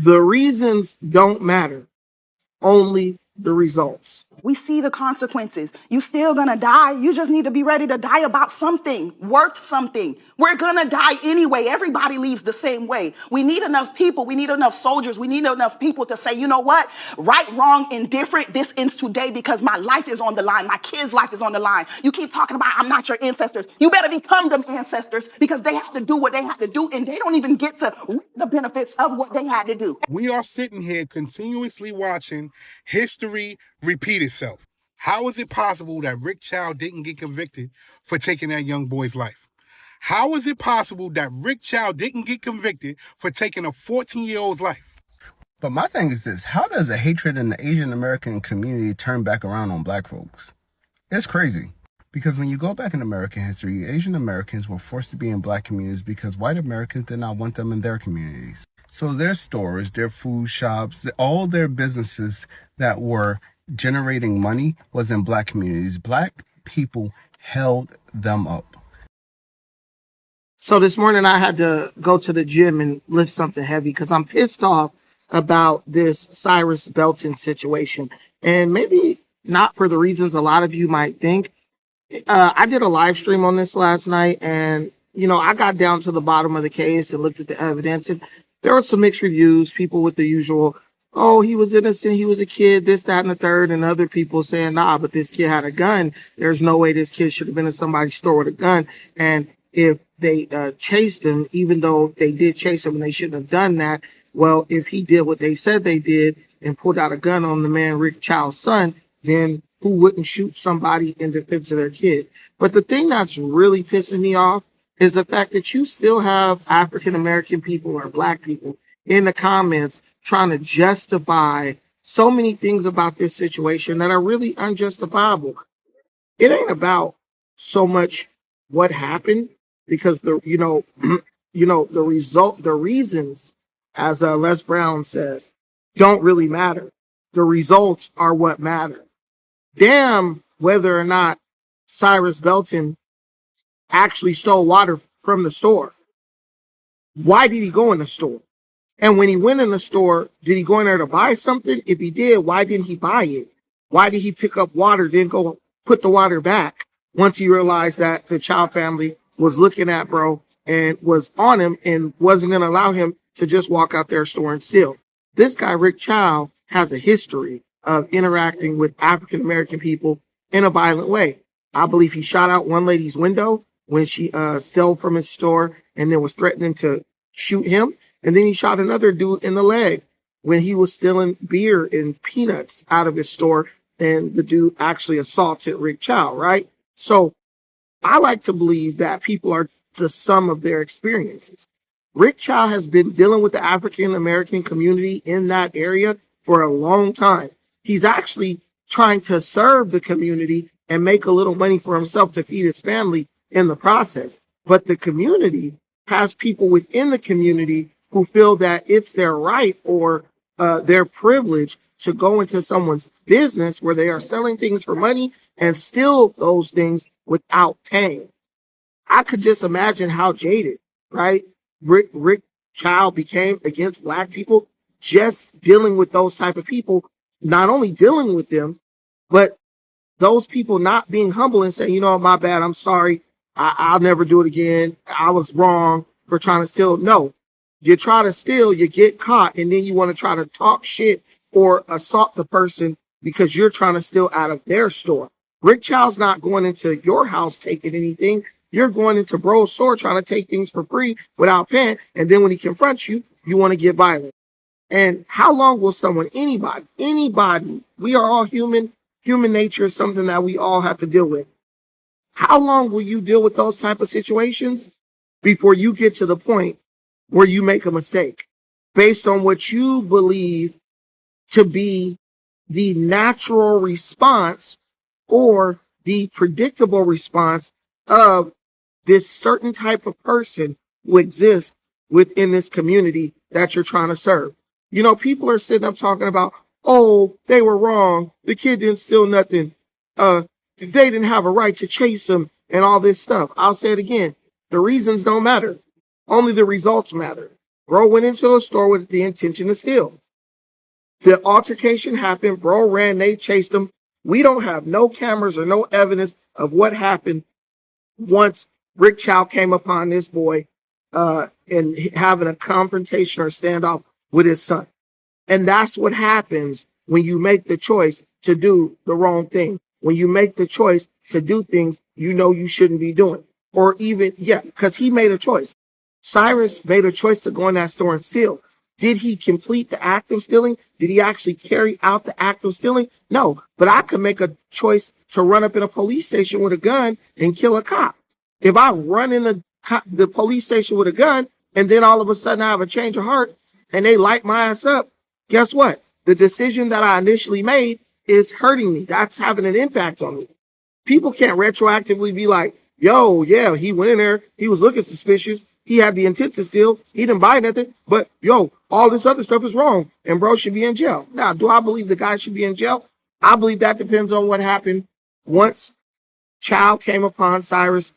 The reasons don't matter, only the results. We see the consequences. You still gonna die. You just need to be ready to die about something, worth something. We're gonna die anyway. Everybody leaves the same way. We need enough people. We need enough soldiers. We need enough people to say, you know what? Right, wrong, indifferent. This ends today because my life is on the line. My kids' life is on the line. You keep talking about I'm not your ancestors. You better become them ancestors because they have to do what they have to do and they don't even get to reap the benefits of what they had to do. We are sitting here continuously watching history repeat itself. How is it possible that Rick Chow didn't get convicted for taking that young boy's life? How is it possible that Rick Chow didn't get convicted for taking a 14-year-old's life? But my thing is this: how does the hatred in the Asian American community turn back around on black folks? It's crazy. Because when you go back in American history, Asian Americans were forced to be in black communities because white Americans did not want them in their communities. So their stores, their food shops, all their businesses that were generating money was in black communities. Black people held them up. So this morning I had to go to the gym and lift something heavy because I'm pissed off about this Cyrus Beltan situation. And maybe not for the reasons a lot of you might think. I did a live stream on this last night, and I got down to the bottom of the case and looked at the evidence, and there were some mixed reviews. People with the usual, oh, he was innocent, he was a kid, this, that, and the third, and other people saying, nah, but this kid had a gun. There's no way this kid should have been in somebody's store with a gun. And if they chased him, even though they did chase him and they shouldn't have done that, well, if he did what they said they did and pulled out a gun on the man Rick Chow's son, then who wouldn't shoot somebody in defense of their kid? But the thing that's really pissing me off is the fact that you still have African American people or black people in the comments trying to justify so many things about this situation that are really unjustifiable. It ain't about so much what happened, because the the reasons, as Les Brown says, don't really matter. The results are what matter. Damn whether or not Cyrus Beltan actually stole water from the store. Why did he go in the store? And when he went in the store, did he go in there to buy something? If he did, why didn't he buy it? Why did he pick up water, then go put the water back once he realized that the Chow family was looking at bro and was on him and wasn't going to allow him to just walk out their store and steal? This guy, Rick Chow, has a history of interacting with African American people in a violent way. I believe he shot out one lady's window when she stole from his store and then was threatening to shoot him. And then he shot another dude in the leg when he was stealing beer and peanuts out of his store, and the dude actually assaulted Rick Chow, right? So I like to believe that people are the sum of their experiences. Rick Chow has been dealing with the African American community in that area for a long time. He's actually trying to serve the community and make a little money for himself to feed his family in the process. But the community has people within the community who feel that it's their right or their privilege to go into someone's business where they are selling things for money and steal those things without paying. I could just imagine how jaded, right, Rick Chow became against black people, just dealing with those type of people, not only dealing with them, but those people not being humble and saying, my bad, I'm sorry, I'll never do it again. I was wrong for trying to steal. No, you try to steal, you get caught, and then you want to try to talk shit or assault the person because you're trying to steal out of their store. Rick Chow's not going into your house taking anything. You're going into bro's store trying to take things for free without paying. And then when he confronts you, you want to get violent. And how long will anybody, we are all human. Human nature is something that we all have to deal with. How long will you deal with those type of situations before you get to the point where you make a mistake based on what you believe to be the natural response or the predictable response of this certain type of person who exists within this community that you're trying to serve? People are sitting up talking about, oh, they were wrong. The kid didn't steal nothing. They didn't have a right to chase him and all this stuff. I'll say it again. The reasons don't matter. Only the results matter. Bro went into the store with the intention to steal. The altercation happened. Bro ran. They chased him. We don't have no cameras or no evidence of what happened once Rick Chow came upon this boy and having a confrontation or standoff with his son. And that's what happens when you make the choice to do the wrong thing. When you make the choice to do things you know you shouldn't be doing. Or even, yeah, because he made a choice. Cyrus made a choice to go in that store and steal. Did he complete the act of stealing? Did he actually carry out the act of stealing? No, but I could make a choice to run up in a police station with a gun and kill a cop. If I run in the police station with a gun and then all of a sudden I have a change of heart and they light my ass up, guess what? The decision that I initially made is hurting me. That's having an impact on me. People can't retroactively be like, yo, yeah, he went in there. He was looking suspicious. He had the intent to steal. He didn't buy nothing. But, yo, all this other stuff is wrong. And bro should be in jail. Now, do I believe the guy should be in jail? I believe that depends on what happened once Chow came upon Cyrus,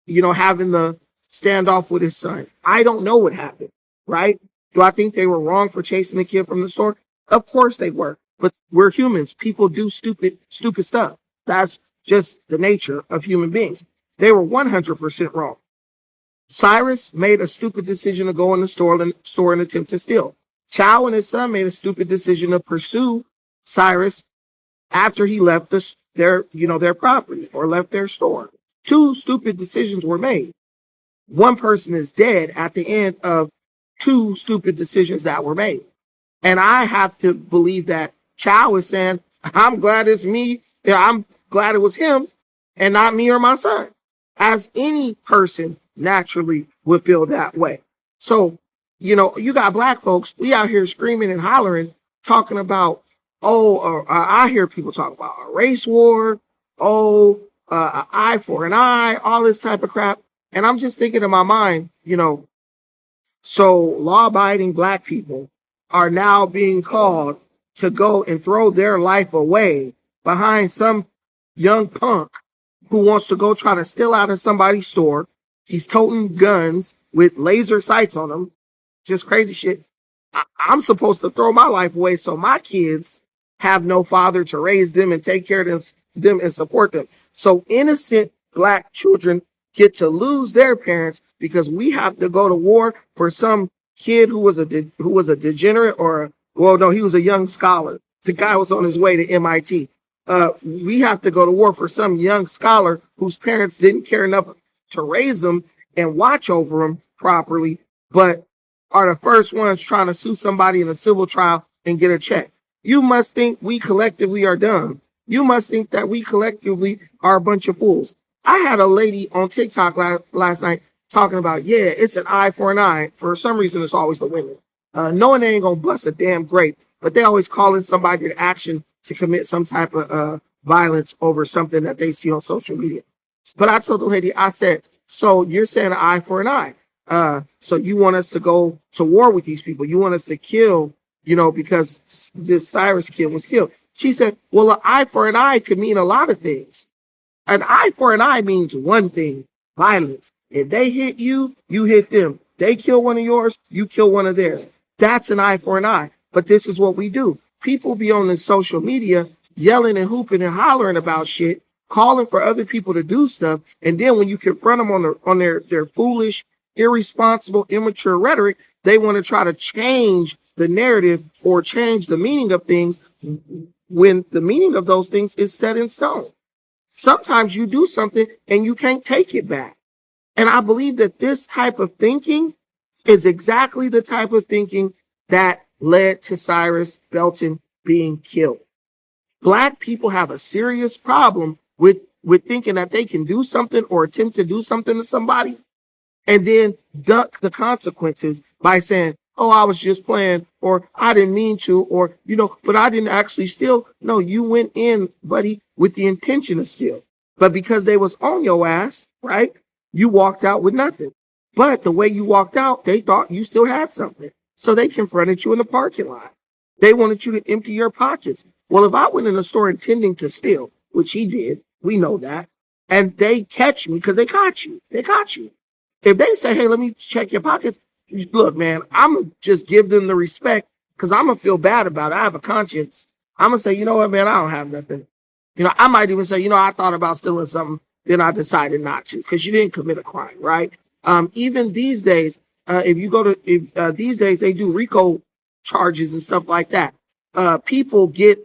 having the standoff with his son. I don't know what happened, right? Do I think they were wrong for chasing the kid from the store? Of course they were. But we're humans. People do stupid stuff. That's just the nature of human beings. They were 100% wrong. Cyrus made a stupid decision to go in the store and attempt to steal. Chow and his son made a stupid decision to pursue Cyrus after he left their property or left their store. Two stupid decisions were made. One person is dead at the end of two stupid decisions that were made. And I have to believe that Chow is saying, I'm glad it's me. I'm glad it was him and not me or my son. As any person naturally would feel that way. So, you got black folks, we out here screaming and hollering, talking about, I hear people talk about a race war, an eye for an eye, all this type of crap. And I'm just thinking in my mind, so law-abiding black people are now being called to go and throw their life away behind some young punk who wants to go try to steal out of somebody's store. He's toting guns with laser sights on them. Just crazy shit. I'm supposed to throw my life away so my kids have no father to raise them and take care of them and support them. So innocent black children get to lose their parents because we have to go to war for some kid who was a degenerate he was a young scholar. The guy was on his way to MIT. We have to go to war for some young scholar whose parents didn't care enough to raise them and watch over them properly, but are the first ones trying to sue somebody in a civil trial and get a check. You must think we collectively are dumb. You must think that we collectively are a bunch of fools. I had a lady on TikTok last night talking about, yeah, it's an eye for an eye. For some reason, it's always the women. Knowing they ain't gonna bust a damn grape, but they always calling somebody to action to commit some type of violence over something that they see on social media. But I told the lady, I said, so you're saying an eye for an eye. So you want us to go to war with these people. You want us to kill, because this Cyrus kid was killed. She said, well, an eye for an eye could mean a lot of things. An eye for an eye means one thing, violence. If they hit you, you hit them. They kill one of yours, you kill one of theirs. That's an eye for an eye. But this is what we do. People be on the social media yelling and hooping and hollering about shit, calling for other people to do stuff. And then when you confront them on their foolish, irresponsible, immature rhetoric, they want to try to change the narrative or change the meaning of things when the meaning of those things is set in stone. Sometimes you do something and you can't take it back. And I believe that this type of thinking is exactly the type of thinking that led to Cyrus Beltan being killed. Black people have a serious problem with thinking that they can do something or attempt to do something to somebody and then duck the consequences by saying, oh, I was just playing, or I didn't mean to, or, but I didn't actually steal. No, you went in, buddy, with the intention to steal. But because they was on your ass, right, you walked out with nothing. But the way you walked out, they thought you still had something. So they confronted you in the parking lot. They wanted you to empty your pockets. Well, if I went in a store intending to steal, which he did, we know that, and they catch me because they caught you. If they say, hey, let me check your pockets, look, man, I'm going to just give them the respect because I'm going to feel bad about it. I have a conscience. I'm going to say, you know what, man, I don't have nothing. You know, I might even say, you know, I thought about stealing something, then I decided not to because you didn't commit a crime, right? Even these days, if you go to, these days they do RICO charges and stuff like that. People get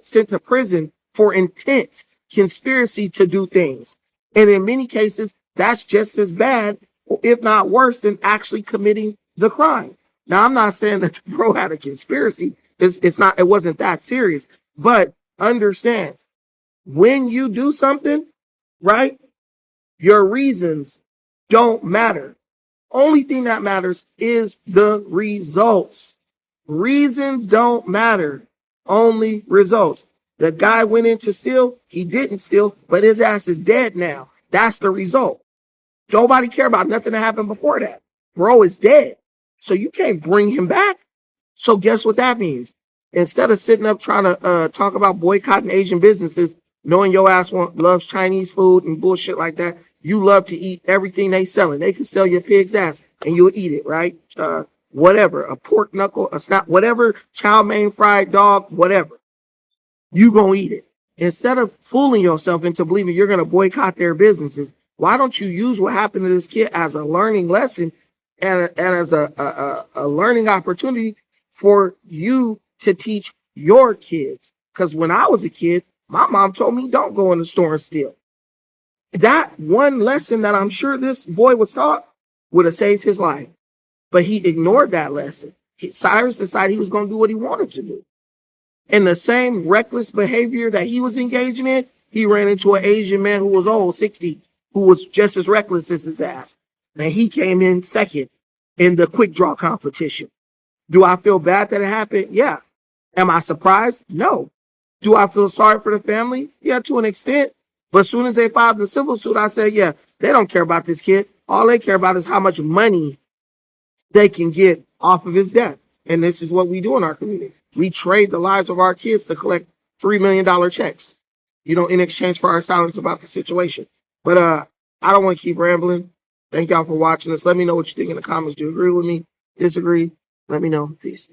sent to prison for intent, conspiracy to do things. And in many cases, that's just as bad, if not worse, than actually committing the crime. Now, I'm not saying that the bro had a conspiracy. It wasn't that serious. But understand, when you do something, right, your reasons don't matter. Only thing that matters is the results. Reasons don't matter. Only results. The guy went in to steal. He didn't steal, but his ass is dead now. That's the result. Nobody care about nothing that happened before that. Bro is dead. So you can't bring him back. So guess what that means? Instead of sitting up trying to talk about boycotting Asian businesses, knowing your ass loves Chinese food and bullshit like that, you love to eat everything they selling. They can sell your pig's ass and you'll eat it, right? Whatever, a pork knuckle, a snap, whatever, chow mein, fried dog, whatever. You gonna eat it. Instead of fooling yourself into believing you're gonna boycott their businesses, why don't you use what happened to this kid as a learning lesson and as a learning opportunity for you to teach your kids? Because when I was a kid, my mom told me don't go in the store and steal. That one lesson that I'm sure this boy was taught would have saved his life. But he ignored that lesson. Cyrus decided he was going to do what he wanted to do. And the same reckless behavior that he was engaging in, he ran into an Asian man who was old, 60, who was just as reckless as his ass. And he came in second in the quick draw competition. Do I feel bad that it happened? Yeah. Am I surprised? No. Do I feel sorry for the family? Yeah, to an extent. But as soon as they filed the civil suit, I said, yeah, they don't care about this kid. All they care about is how much money they can get off of his death. And this is what we do in our community. We trade the lives of our kids to collect $3 million checks, you know, in exchange for our silence about the situation. But I don't want to keep rambling. Thank y'all for watching us. Let me know what you think in the comments. Do you agree with me? Disagree? Let me know. Peace.